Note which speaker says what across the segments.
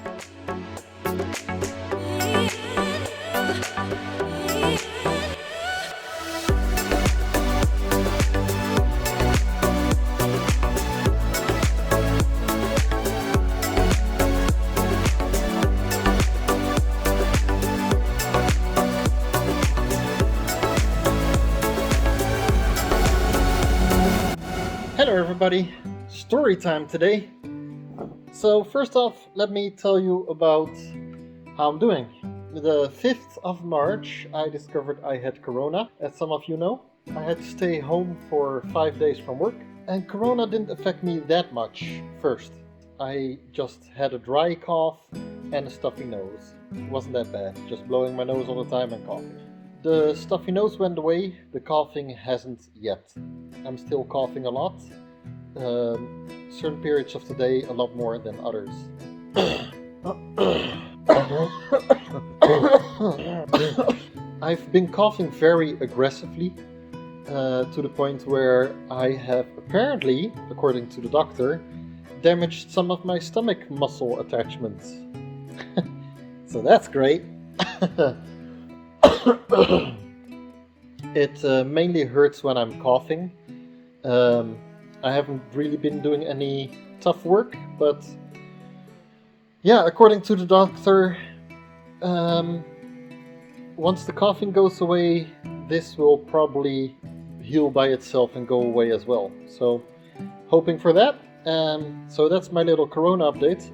Speaker 1: Hello everybody, story time today. So first off, let me tell you about how I'm doing. The 5th of March, I discovered I had corona, as some of you know. I had to stay home for 5 days from work, and corona didn't affect me that much first. I just had a dry cough and a stuffy nose. It wasn't that bad, just blowing my nose all the time and coughing. The stuffy nose went away, the coughing hasn't yet. I'm still coughing a lot. Certain periods of the day a lot more than others. I've been coughing very aggressively to the point where I have apparently, according to the doctor, damaged some of my stomach muscle attachments. So that's great. It mainly hurts when I'm coughing. I haven't really been doing any tough work, but yeah, according to the doctor, once the coughing goes away, this will probably heal by itself and go away as well. So, hoping for that. So that's my little corona update.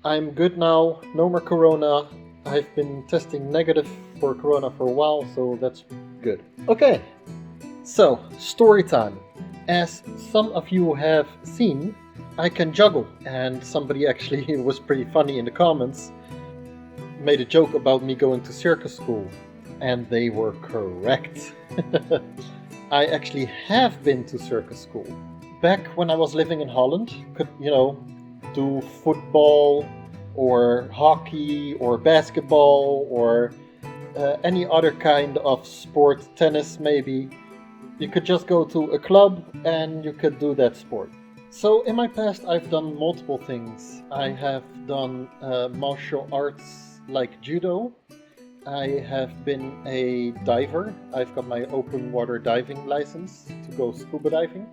Speaker 1: I'm good now, no more corona. I've been testing negative for corona for a while, so that's good. Okay, so story time. As some of you have seen, I can juggle, and somebody actually was pretty funny in the comments, made a joke about me going to circus school, and they were correct. I actually have been to circus school. Back when I was living in Holland, could, do football or hockey or basketball or any other kind of sport, tennis maybe. You could just go to a club and you could do that sport. So in my past I've done multiple things. I have done martial arts like judo. I have been a diver. I've got my open water diving license to go scuba diving.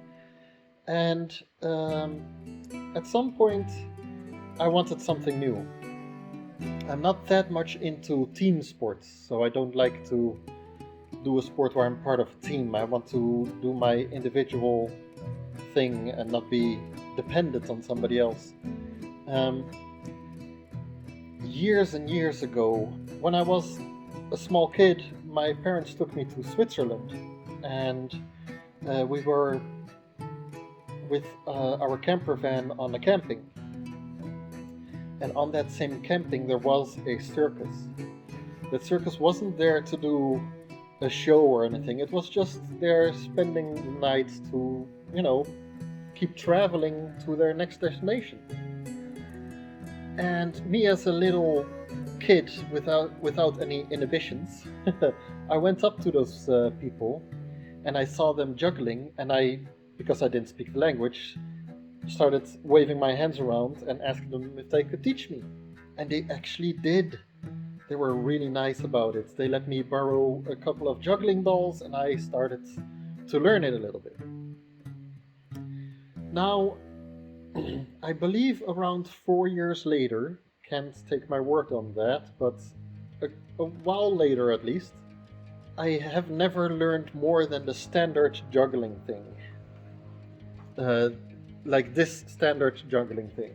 Speaker 1: And at some point I wanted something new. I'm not that much into team sports, so I don't like to do a sport where I'm part of a team. I want to do my individual thing and not be dependent on somebody else. Years and years ago, when I was a small kid, my parents took me to Switzerland, and we were with our camper van on a camping. And on that same camping there was a circus. That circus wasn't there to do a show or anything. It was just there spending the night to, keep traveling to their next destination. And me as a little kid without any inhibitions, I went up to those people and I saw them juggling, and because I didn't speak the language, started waving my hands around and asking them if they could teach me. And they actually did. They were really nice about it. They let me borrow a couple of juggling balls and I started to learn it a little bit. Now, I believe around 4 years later, can't take my word on that, but a while later at least, I have never learned more than the standard juggling thing. Like this standard juggling thing.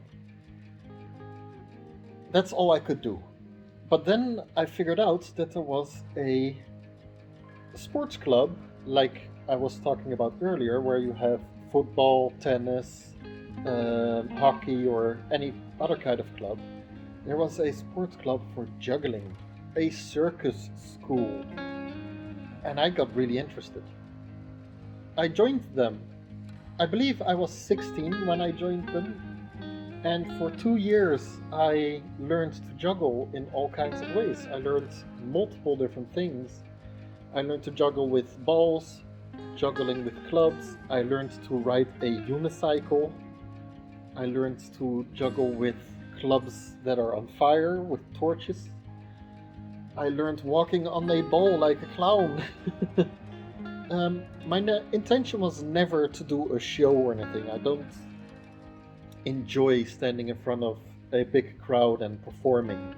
Speaker 1: That's all I could do. But then I figured out that there was a sports club, like I was talking about earlier, where you have football, tennis, hockey, or any other kind of club. There was a sports club for juggling, a circus school, and I got really interested. I joined them. I believe I was 16 when I joined them, and for 2 years I learned to juggle in all kinds of ways. I learned multiple different things. I learned to juggle with balls, juggling with clubs. I learned to ride a unicycle. I learned to juggle with clubs that are on fire with torches. I learned walking on a ball like a clown. My intention was never to do a show or anything. I don't enjoy standing in front of a big crowd and performing.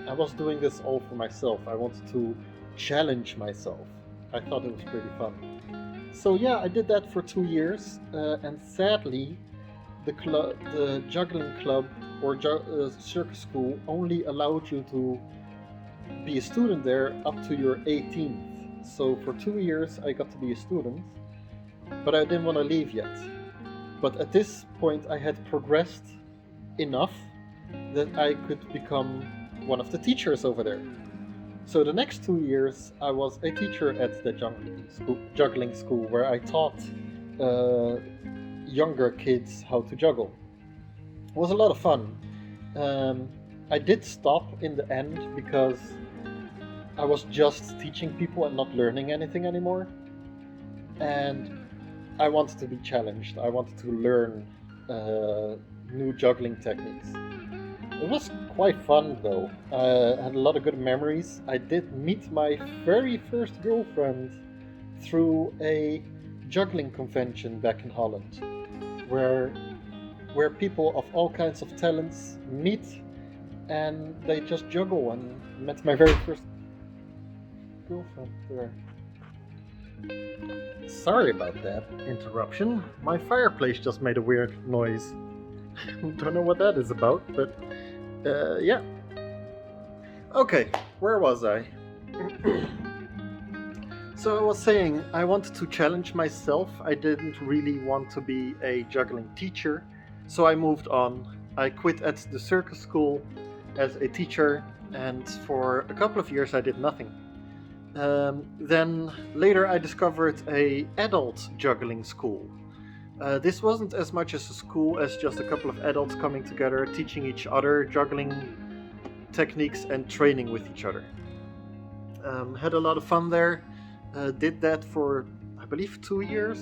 Speaker 1: I was doing this all for myself. I wanted to challenge myself. I thought it was pretty fun. So yeah, I did that for 2 years, and sadly, the juggling club or circus school only allowed you to be a student there up to your 18th. So for 2 years I got to be a student, but I didn't want to leave yet. But at this point I had progressed enough that I could become one of the teachers over there. So the next 2 years I was a teacher at the juggling school where I taught younger kids how to juggle. It was a lot of fun. I did stop in the end because I was just teaching people and not learning anything anymore. And I wanted to be challenged. I wanted to learn new juggling techniques. It was quite fun though. I had a lot of good memories. I did meet my very first girlfriend through a juggling convention back in Holland, where people of all kinds of talents meet and they just juggle, and met my very first girlfriend there. Sorry about that interruption. My fireplace just made a weird noise. Don't know what that is about, but yeah. Okay, where was I? So I was saying I wanted to challenge myself. I didn't really want to be a juggling teacher, so I moved on. I quit at the circus school as a teacher, and for a couple of years I did nothing. Then later I discovered a adult juggling school. This wasn't as much as a school as just a couple of adults coming together, teaching each other juggling techniques and training with each other. Had a lot of fun there. Did that for, I believe, 2 years.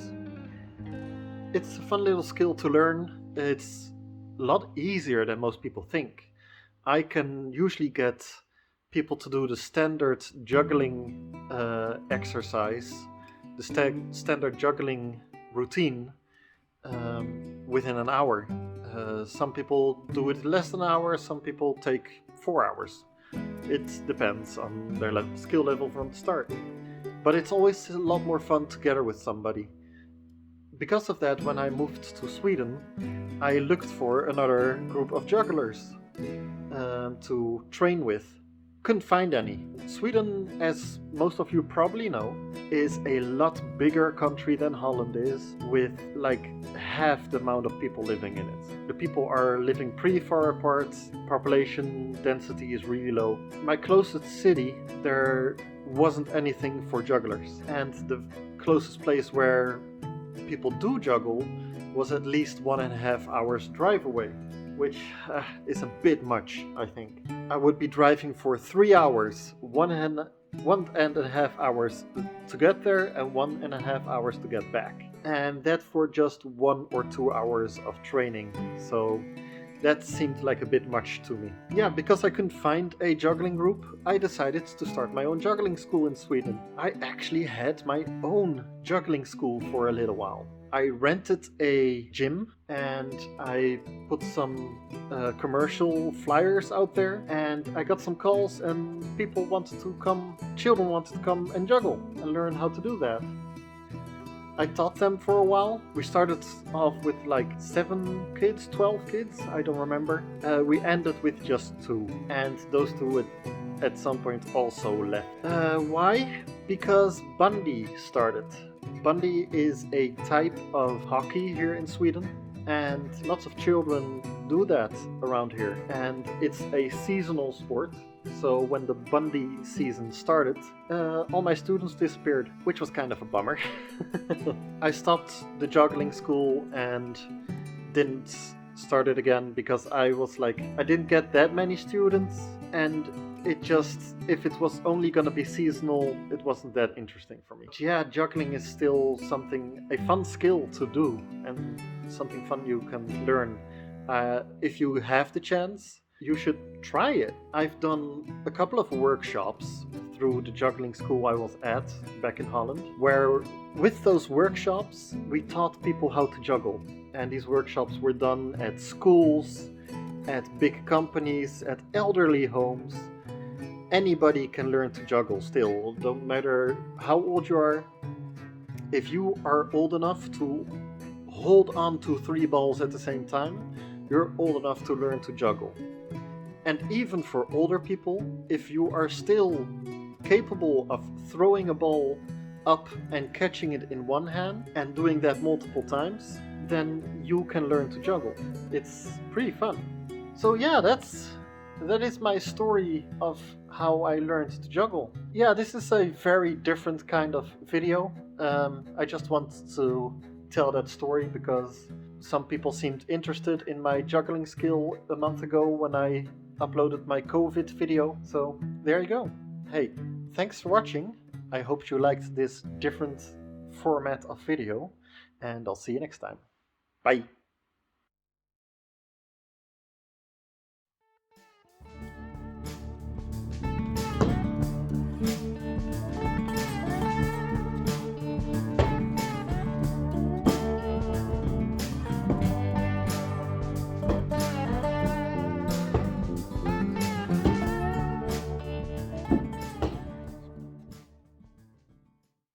Speaker 1: It's a fun little skill to learn. It's a lot easier than most people think. I can usually get people to do the standard juggling exercise, the standard juggling routine within an hour. Some people do it less than an hour, some people take 4 hours. It depends on their skill level from the start. But it's always a lot more fun together with somebody. Because of that, when I moved to Sweden, I looked for another group of jugglers to train with. Couldn't find any. Sweden, as most of you probably know, is a lot bigger country than Holland is, with like half the amount of people living in it. The people are living pretty far apart, population density is really low. My closest city, there wasn't anything for jugglers, and the closest place where people do juggle was at least 1.5 hours drive away, which is a bit much, I think. I would be driving for 3 hours, 1.5 hours to get there and 1.5 hours to get back. And that for just 1 or 2 hours of training. So that seemed like a bit much to me. Yeah, because I couldn't find a juggling group, I decided to start my own juggling school in Sweden. I actually had my own juggling school for a little while. I rented a gym and I put some commercial flyers out there, and I got some calls and children wanted to come and juggle and learn how to do that. I taught them for a while. We started off with like 7 kids, 12 kids, I don't remember. We ended with just 2, and those 2 at some point also left. Why? Because bandy started. Bandy is a type of hockey here in Sweden, and lots of children do that around here. And it's a seasonal sport. So when the bandy season started, all my students disappeared, which was kind of a bummer. I stopped the juggling school and didn't start it again because I was like, I didn't get that many students, and if it was only gonna be seasonal, it wasn't that interesting for me. But yeah, juggling is still a fun skill to do, and something fun you can learn If you have the chance, you should try it. I've done a couple of workshops through the juggling school I was at back in Holland, where with those workshops we taught people how to juggle. And these workshops were done at schools, at big companies, at elderly homes. Anybody can learn to juggle still, don't matter how old you are. If you are old enough to hold on to 3 balls at the same time, you're old enough to learn to juggle. And even for older people, if you are still capable of throwing a ball up and catching it in one hand and doing that multiple times, then you can learn to juggle. It's pretty fun. So yeah, that is my story of how I learned to juggle. Yeah, this is a very different kind of video. I just want to tell that story because some people seemed interested in my juggling skill a month ago when I uploaded my COVID video. So there you go. Hey, thanks for watching. I hope you liked this different format of video, and I'll see you next time. Bye.